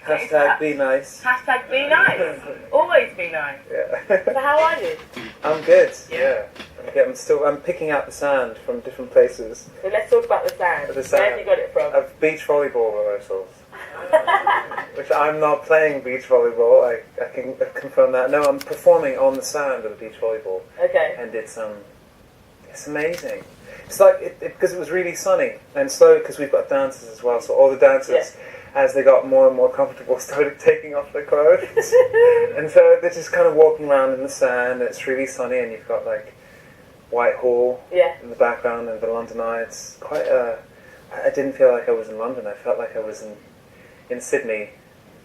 Hashtag be nice. Hashtag be nice. Always be nice. Yeah. So how are you? I'm good. Yeah. I'm picking out the sand from different places. So let's talk about the sand. Where have you got it from? Of beach volleyball rehearsals. Which I'm not playing beach volleyball. I can confirm that. No, I'm performing on the sand of the beach volleyball. Okay. And it's amazing. It's like because it was really sunny and slowly because we've got dancers as well. So all the dancers, as they got more and more comfortable, started taking off their clothes, and so they're just kind of walking around in the sand. And it's really sunny, and you've got like Whitehall in the background and the London Eye. It's quite. I didn't feel like I was in London. I felt like I was in Sydney.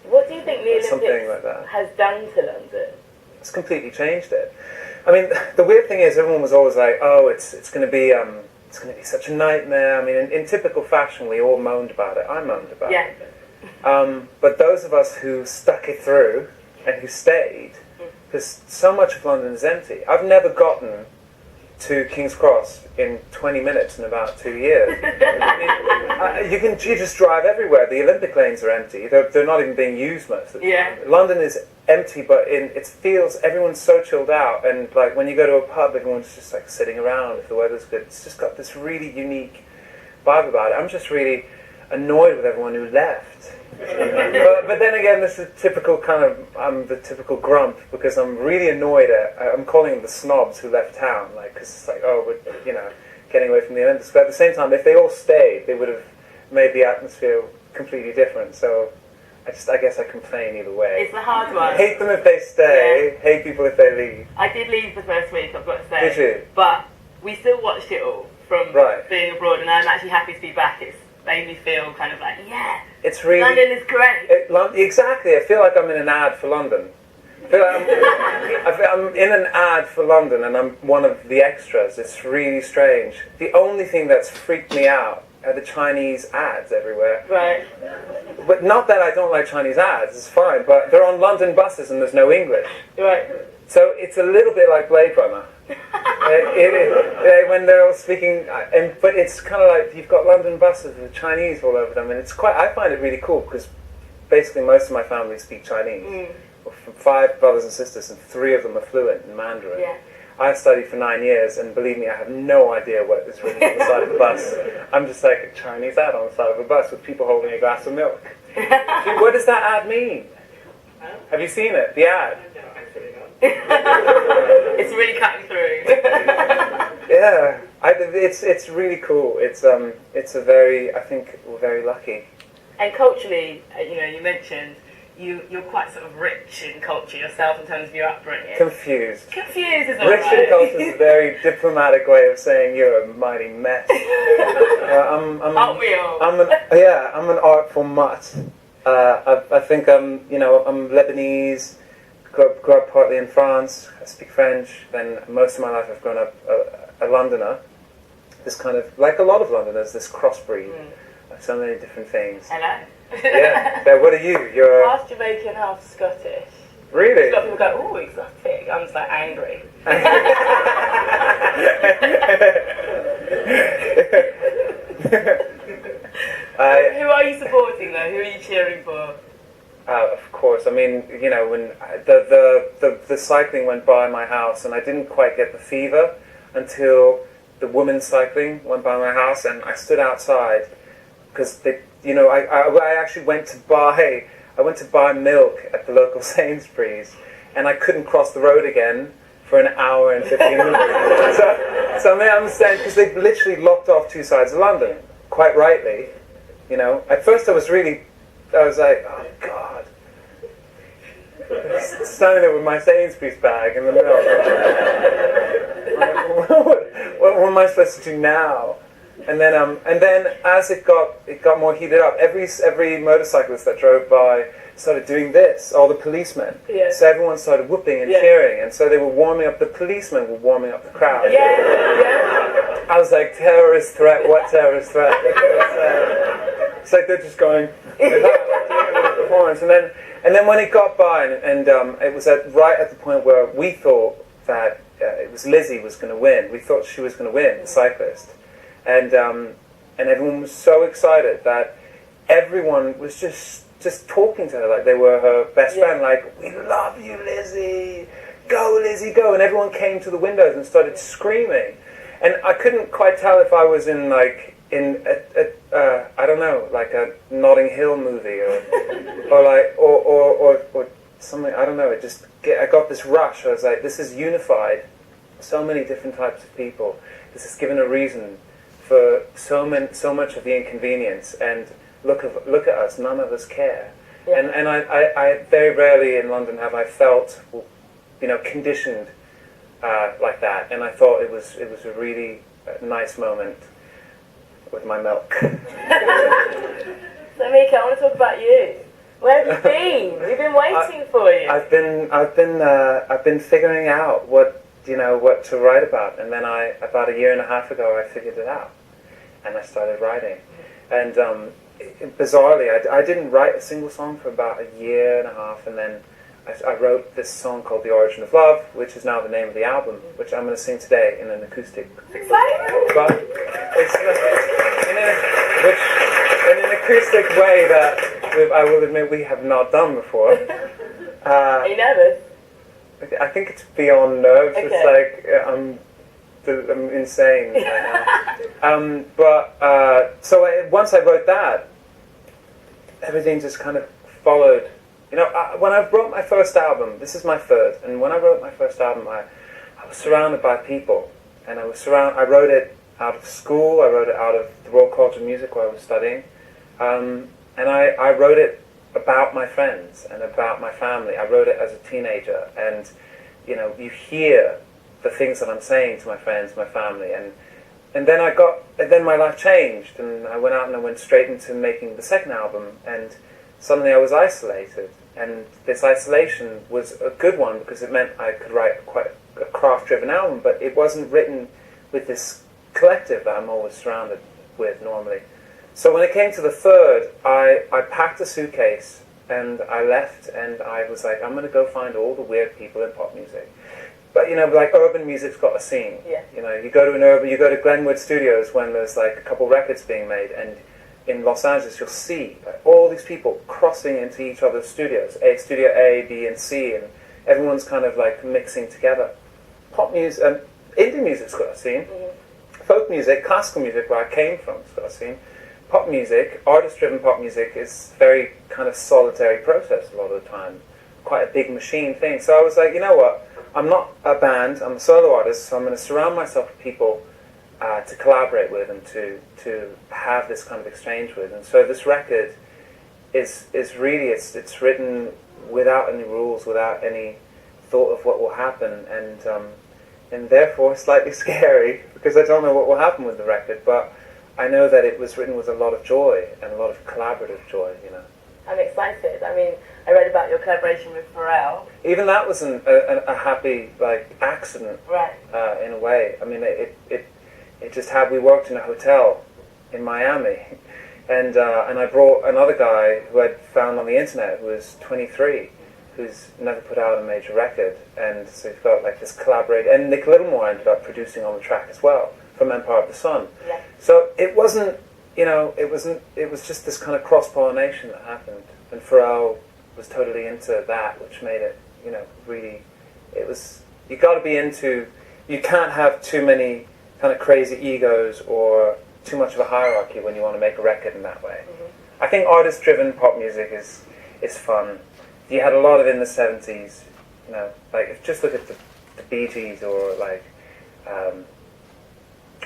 What do you think the Olympics like that has done to London? It's completely changed it. I mean, the weird thing is, everyone was always like, "Oh, it's going to be such a nightmare." I mean, in typical fashion, we all moaned about it. I moaned about it. But those of us who stuck it through and who stayed, because so much of London is empty. I've never gotten to King's Cross in 20 minutes in about 2 years. You just drive everywhere. The Olympic lanes are empty. They're not even being used most of the time. London is empty, but it feels everyone's so chilled out. And like when you go to a pub, everyone's just like sitting around if the weather's good. It's just got this really unique vibe about it. I'm just really annoyed with everyone who left. but then again, this is typical I'm the typical grump because I'm really annoyed I'm calling them the snobs who left town, like, because it's like, oh, we're, getting away from the Olympics. But at the same time, if they all stayed, they would have made the atmosphere completely different. So I guess I complain either way. It's a hard one. Hate them if they stay, hate people if they leave. I did leave the first week, I've got to say. Did you? But we still watched it all from being abroad, and I'm actually happy to be back. It's made me feel kind of like, it's really, London is great. Exactly. I feel like I'm in an ad for London. I feel like I'm in an ad for London, and I'm one of the extras. It's really strange. The only thing that's freaked me out are the Chinese ads everywhere. Right. But not that I don't like Chinese ads. It's fine. But they're on London buses, and there's no English. Right. So it's a little bit like Blade Runner. When they're all speaking, but it's kind of like you've got London buses with Chinese all over them, and I find it really cool because basically most of my family speak Chinese. From 5 brothers and sisters, and 3 of them are fluent in Mandarin. I studied for 9 years, and believe me, I have no idea what is written on the side of the bus. I'm just like a Chinese ad on the side of a bus with people holding a glass of milk. Dude, what does that ad mean? Have you seen it? The ad? It's really cutting through. It's really cool. It's I think we're very lucky. And culturally, you mentioned you're quite sort of rich in culture yourself in terms of your upbringing. Confused is all rich in culture is a very diplomatic way of saying you're a mighty mess. Aren't we all? I'm an artful mutt. I think I'm Lebanese. Grew up partly in France. I speak French. Then most of my life I've grown up a Londoner. This kind of, like a lot of Londoners, this crossbreed. Like so many different things. Hello. What are you? You're half Jamaican, half Scottish. Really? A lot of people go, oh, exotic. I'm just like angry. Who are you supporting though? Who are you cheering for? Of course. I mean, when the cycling went by my house, and I didn't quite get the fever until the women's cycling went by my house, and I stood outside because I actually went to buy milk at the local Sainsbury's, and I couldn't cross the road again for an hour and 15 minutes. So I mean, I'm saying, because they've literally locked off 2 sides of London, quite rightly. At first I was like, oh God. Standing there with my Sainsbury's bag in the middle. What am I supposed to do now? And then as it got more heated up, every motorcyclist that drove by started doing this, all the policemen. So everyone started whooping and cheering, and so they were warming up, the policemen were warming up the crowd. I was like, terrorist threat, what terrorist threat? It's like they're just going, performance. And then when it got by, and it was right at the point where we thought that it was Lizzie was going to win. We thought she was going to win, the cyclist. And everyone was so excited that everyone was just just talking to her like they were her best friend, like, we love you, Lizzie, go Lizzie, go, and everyone came to the windows and started screaming, and I couldn't quite tell if I was in like I don't know, like a Notting Hill movie or something. I don't know. I got this rush. I was like, this is unified so many different types of people. This has given a reason for so much of the inconvenience. And look at us. None of us care. Yeah. And I very rarely in London have I felt, conditioned like that. And I thought it was a really nice moment with my milk. So Mika, I want to talk about you. Where have you been? We've been waiting for you. I've been figuring out what to write about, and then about a year and a half ago I figured it out, and I started writing. And bizarrely, I didn't write a single song for about a year and a half, and then I wrote this song called "The Origin of Love," which is now the name of the album, which I'm going to sing today in an acoustic. Exciting! But it's in an acoustic way that I will admit we have not done before. Are you nervous? I think it's beyond nerves. Okay. It's like I'm insane right now. So once I wrote that, everything just kind of followed. When I wrote my first album, this is my third, and when I wrote my first album, I was surrounded by people, and I wrote it out of school, I wrote it out of the Royal College of Music where I was studying, and I wrote it about my friends and about my family. I wrote it as a teenager, and you hear the things that I'm saying to my friends, my family, and then then my life changed, and I went out and I went straight into making the second album, and suddenly I was isolated, and this isolation was a good one because it meant I could write quite a craft-driven album, but it wasn't written with this collective that I'm always surrounded with normally. So when it came to the third, I packed a suitcase and I left, and I was like, I'm going to go find all the weird people in pop music. But like urban music's got a scene. Yeah. You go to Glenwood Studios when there's like a couple records being made, and in Los Angeles you'll see like, all these people crossing into each other's studios, Studio A, B, and C, and everyone's kind of like mixing together. Pop music, indie music's got a scene. Mm-hmm. Folk music, classical music, where I came from, has got a scene. Pop music, artist-driven pop music, is very kind of solitary process a lot of the time. Quite a big machine thing. So I was like, you know what? I'm not a band, I'm a solo artist, so I'm going to surround myself with people to collaborate with and to have this kind of exchange with. And so this record is really, it's written without any rules, without any thought of what will happen, and therefore slightly scary, because I don't know what will happen with the record, but I know that it was written with a lot of joy and a lot of collaborative joy, I'm excited. I mean, I read about your collaboration with Pharrell. Even that was a happy accident, right? In a way. I mean, it just had. We worked in a hotel in Miami, and I brought another guy who I'd found on the internet who was 23, who's never put out a major record, and so we've got like this collaborator. And Nick Littlemore ended up producing on the track as well from Empire of the Sun. Yeah. So it wasn't. It was just this kind of cross-pollination that happened, and Pharrell was totally into that, which made it, really, it was, you can't have too many kind of crazy egos or too much of a hierarchy when you want to make a record in that way. Mm-hmm. I think artist-driven pop music is fun. You had a lot of it in the 70s, just look at the Bee Gees or I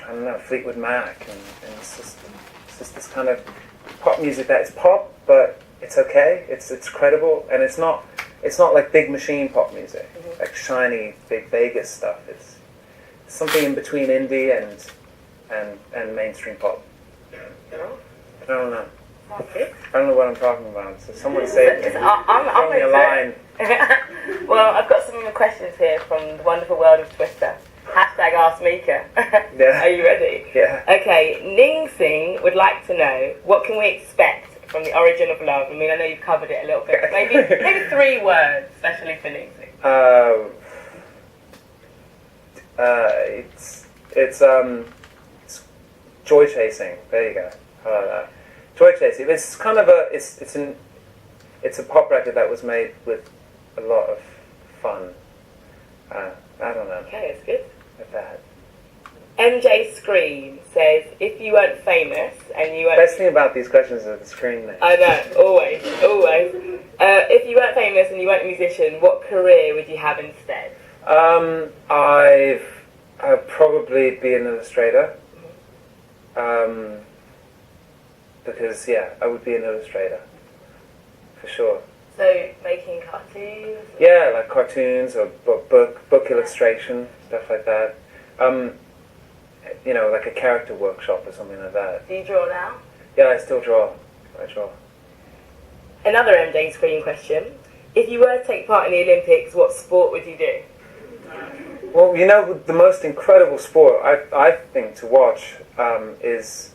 don't know, Fleetwood Mac, and it's just this kind of pop music that is pop, but it's okay, it's credible, and it's not like big machine pop music, mm-hmm. like shiny, big Vegas stuff. It's something in between indie and mainstream pop. I don't know. Okay. I don't know what I'm talking about. So someone say it. I'm a line. Well, I've got some questions here from the wonderful world of Twitter. #AskMika. Yeah. Are you ready? Yeah. Okay, Ning Singh would like to know, what can we expect from The Origin of Love? I mean, I know you've covered it a little bit. Maybe 3 words, especially for Ning Singh. It's joy chasing. There you go. How about that? Joy chasing. It's kind of it's an it's a pop record that was made with a lot of fun. I don't know. Okay, it's good. With that. MJ Screen says, if you weren't famous and you weren't... Best thing about these questions are the screen name. I know, always. If you weren't famous and you weren't a musician, what career would you have instead? I'd probably be an illustrator. Because, I would be an illustrator. For sure. So, making cartoons? Yeah, like cartoons or book illustration, stuff like that. Like a character workshop or something like that. Do you draw now? Yeah, I still draw. I draw. Another MJ Screen question. If you were to take part in the Olympics, what sport would you do? Well, the most incredible sport I think to watch is,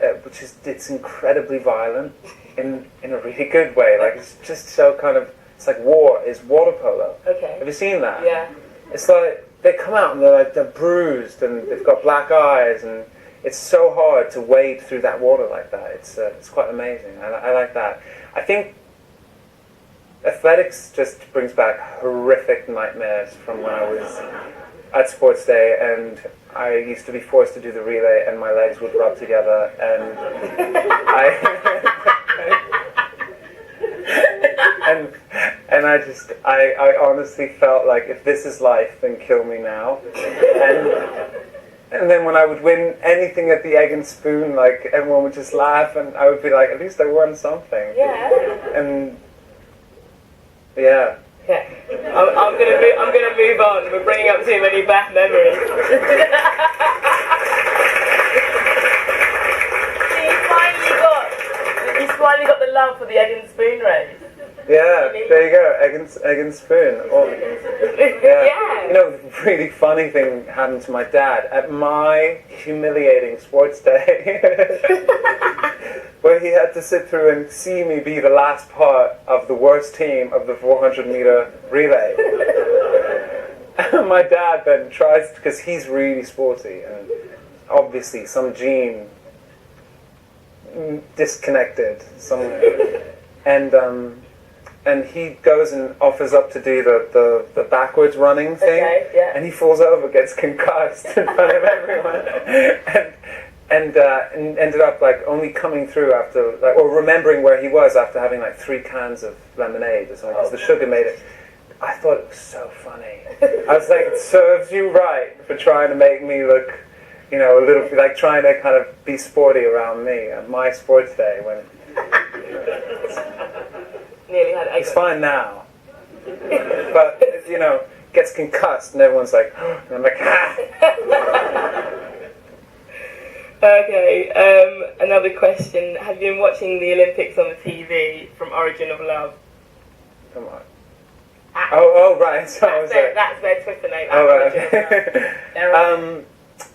it's incredibly violent in a really good way. Like, it's just so kind of, it's like war, is water polo. Okay. Have you seen that? Yeah. It's like, they come out and they're bruised and they've got black eyes, and it's so hard to wade through that water like that. It's quite amazing. I like that. I think athletics just brings back horrific nightmares from when I was at sports day, and I used to be forced to do the relay and my legs would rub together, and I honestly felt like, if this is life, then kill me now. And then when I would win anything at the egg and spoon, like, everyone would just laugh, and I would be like, at least I won something. Yeah. And yeah. Yeah. I'm gonna move on. We're bringing up too many bad memories. You finally got the love for the egg and spoon race. Yeah, there you go, egg and spoon. Yeah. Really funny thing happened to my dad at my humiliating sports day, where he had to sit through and see me be the last part of the worst team of the 400-meter relay. My dad then tries, because he's really sporty, and obviously some gene disconnected somewhere, and he goes and offers up to do the backwards running thing, and he falls over, gets concussed in front of everyone, and ended up like only coming through after, like, or remembering where he was after having like 3 cans of lemonade or something, because the sugar made it. I thought it was so funny. I was like, it serves you right for trying to make me look, a little bit like trying to kind of be sporty around me at my sports day when. Nearly had He's fine now, but gets concussed, and everyone's like, and I'm like, ah. Okay. Another question: have you been watching the Olympics on the TV from Origin of Love? Come on. Oh, right. So that's their Twitter name. Oh, right.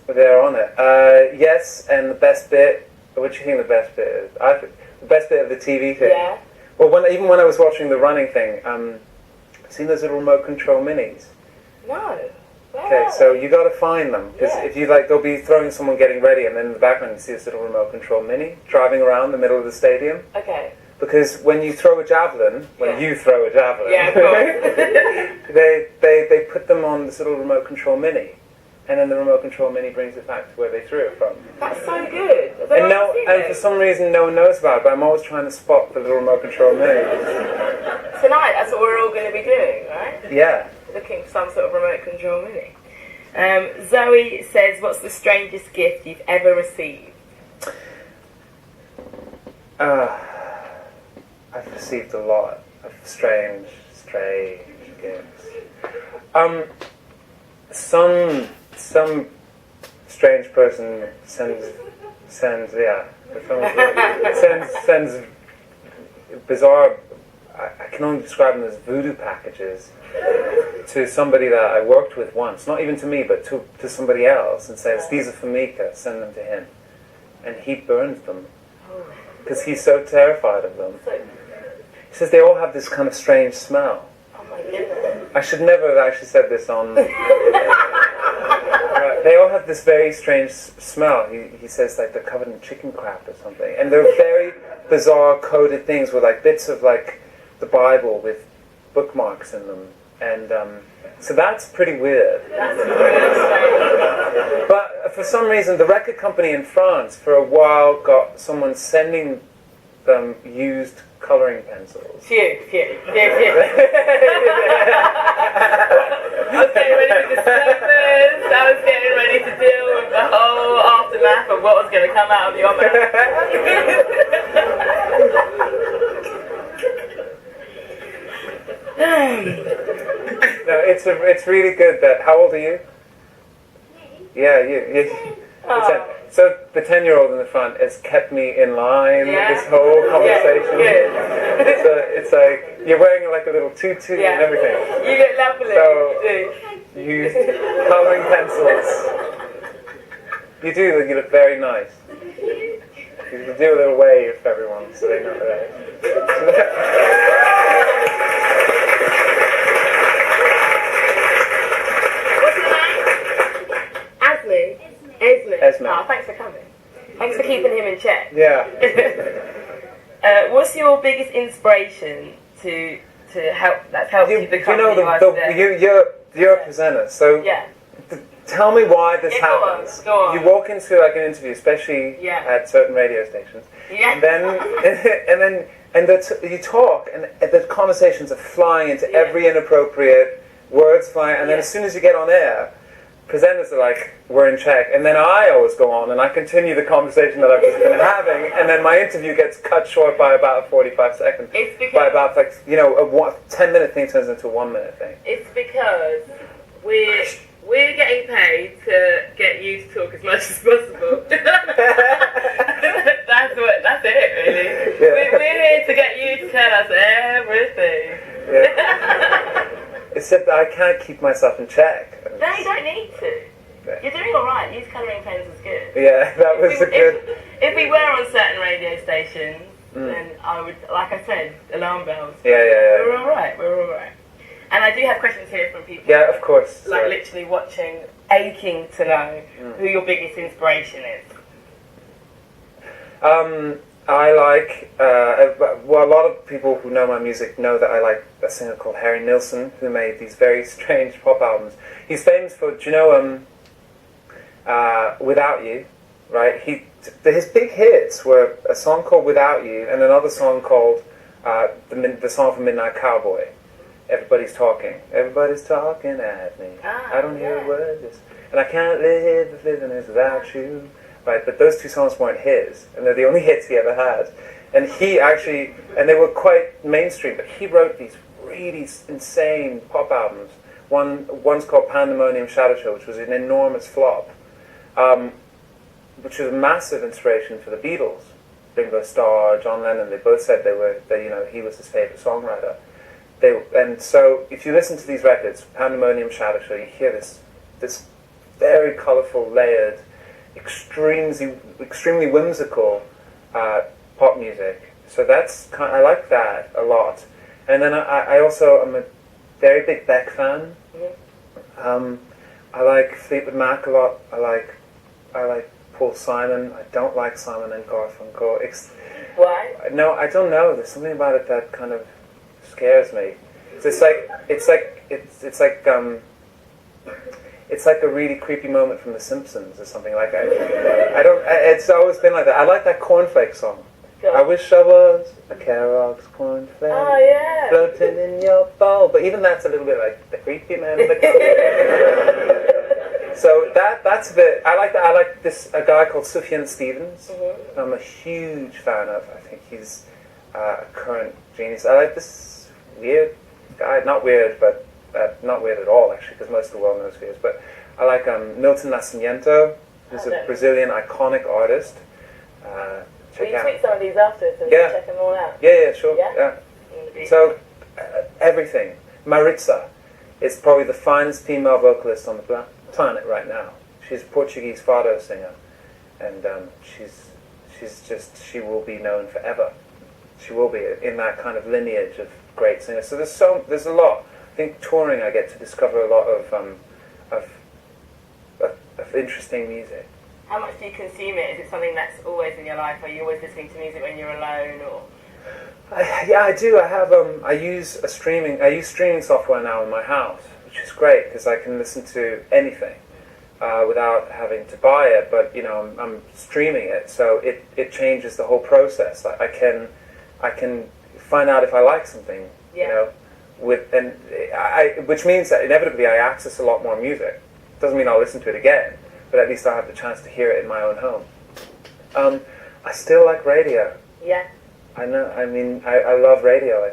They're on it. Yes, and the best bit. What do you think the best bit is? I think the best bit of the TV thing. Yeah. Well, even when I was watching the running thing, seen those little remote control minis? No. Okay, so you got to find them, because if you they'll be throwing someone getting ready, and then in the background you see this little remote control mini driving around the middle of the stadium. Okay. Because when you throw a javelin, of course. they put them on this little remote control mini, and then the remote control mini brings it back to where they threw it from. That's so good. And for some reason no one knows about it, but I'm always trying to spot the little remote control mini. Tonight, that's what we're all going to be doing, right? Yeah. Looking for some sort of remote control mini. Zoe says, what's the strangest gift you've ever received? I've received a lot of strange gifts. Some strange person sends bizarre, I can only describe them as voodoo packages to somebody that I worked with once, not even to me, but to somebody else, and says, these are for Mika, send them to him. And he burns them, because he's so terrified of them. He says they all have this kind of strange smell. Oh my goodness. I should never have actually said this on... They all have this very strange smell. He says like they're covered in chicken crap or something. And they're very bizarre coded things with like bits of like the Bible with bookmarks in them, and so that's pretty weird. That's really strange. But for some reason, the record company in France for a while got someone sending them used coloring pencils. Phew. I was getting ready to disclose. I was getting ready to deal with the whole aftermath of what was going to come out of your mouth. No, it's really good that. How old are you? Yeah, you. So the 10-year-old in the front has kept me in line this whole conversation. Yeah. So it's like you're wearing like a little tutu and everything. You look lovely. So you do. you use colouring pencils. You do. You look very nice. You can do a little wave for everyone so they know that. Esme. Oh, thanks for coming. Thanks for keeping him in check. Yeah. What's your biggest inspiration to help that's helped you become you know, who you are today? you're a presenter, so tell me why this happens. Go on. You walk into like an interview, especially at certain radio stations, and then you talk, and the conversations are flying into every inappropriate words flying, and then as soon as you get on air, presenters are like, we're in check, and then I always go on and I continue the conversation that I've just been having, and then my interview gets cut short by about 45 seconds. It's because by about like, a 10-minute thing turns into a 1-minute thing. It's because we're getting paid to get you to talk as much as possible. That's it really. Yeah. We're here to get you to tell us everything. Yeah. Except that I can't keep myself in check. No, you don't need to. You're doing all right. Use colouring pens is good. Yeah, that was good. If we were on certain radio stations, then I would, like I said, alarm bells. Yeah. We're all right. And I do have questions here from people. Yeah, of course. Like literally watching, aching to know who your biggest inspiration is. I like, a lot of people who know my music know that I like a singer called Harry Nilsson, who made these very strange pop albums. He's famous for, do you know, Without You, right? His big hits were a song called Without You and another song called the song from Midnight Cowboy. Everybody's talking at me. I don't hear a word, and I can't live if living is without you. Right, but those two songs weren't his, and they're the only hits he ever had. And he actually, and they were quite mainstream, but he wrote these really insane pop albums. One's called Pandemonium Shadow Show, which was an enormous flop, which was a massive inspiration for the Beatles. Ringo Starr, John Lennon, they both said he was his favorite songwriter. And so if you listen to these records, Pandemonium Shadow Show, you hear this very colorful, layered, extremely whimsical pop music. So I like that a lot. And then I also am a very big Beck fan. I like Fleetwood Mac a lot. I like Paul Simon. I don't like Simon and Garfunkel. Why? No, I don't know. There's something about it that kind of scares me. It's like a really creepy moment from The Simpsons or something like that. It's always been like that. I like that cornflake song. I wish I was a Kellogg's cornflake. Oh, yeah. Floating in your bowl. But even that's a little bit like the creepy man in the So that's a bit. I like that. I like a guy called Sufjan Stevens. Mm-hmm. I'm a huge fan of. I think he's a current genius. I like this weird guy. Not weird, but not weird at all, actually, because most of the world knows who he is. But I like Milton Nascimento, who's a Brazilian iconic artist. Will you tweet some of these afterwards and check them all out? Yeah, sure. Yeah. So, everything. Maritza is probably the finest female vocalist on the planet right now. She's a Portuguese fado singer, and she will be known forever. She will be in that kind of lineage of great singers. So there's a lot. I think touring, I get to discover a lot of interesting music. How much do you consume it? Is it something that's always in your life? Are you always listening to music when you're alone, or Yeah, I do. I have. I use streaming software now in my house, which is great because I can listen to anything without having to buy it. But I'm streaming it, so it changes the whole process. I can find out if I like something. Yeah. Which means that inevitably I access a lot more music. Doesn't mean I'll listen to it again, but at least I have the chance to hear it in my own home. I still like radio. Yeah. I know. I mean, I love radio. I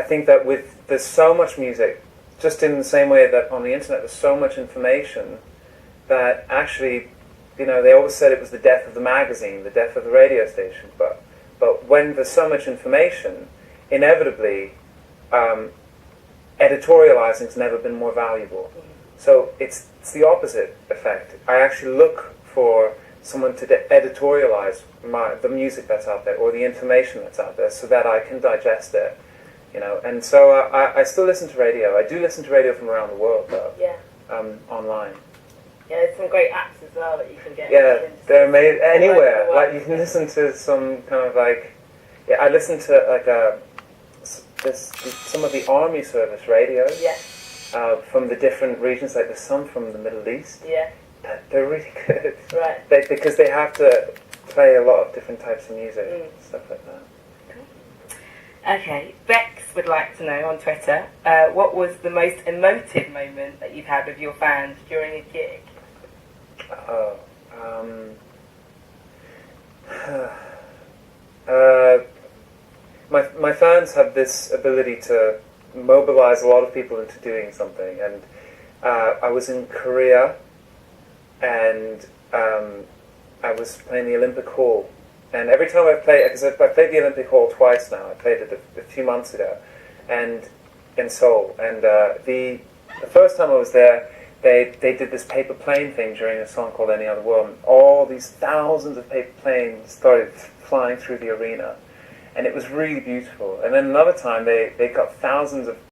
think that there's so much music, just in the same way that on the internet there's so much information that actually, they always said it was the death of the magazine, the death of the radio station. But when there's so much information, inevitably, editorializing's never been more valuable. So it's the opposite effect. I actually look for someone to editorialize the music that's out there or the information that's out there so that I can digest it, And so I still listen to radio. I do listen to radio from around the world, though. Yeah. Online. Yeah, there's some great apps as well that you can get. Yeah, they're made anywhere. Like you can listen to some kind of like. Yeah, I listen to like some of the army service radios. Yeah. From the different regions, like there's some from the Middle East. Yeah. They're really good. Right. Because they have to play a lot of different types of music and stuff like that. Okay, Bex would like to know on Twitter, what was the most emotive moment that you've had with your fans during a gig? My fans have this ability to mobilize a lot of people into doing something, and I was in Korea, and I was playing the Olympic Hall, and every time I play, because I played the Olympic Hall twice now. I played it a few months ago, and in Seoul, and the first time I was there, they did this paper plane thing during a song called Any Other World, and all these thousands of paper planes started flying through the arena, and it was really beautiful. And then another time they got thousands of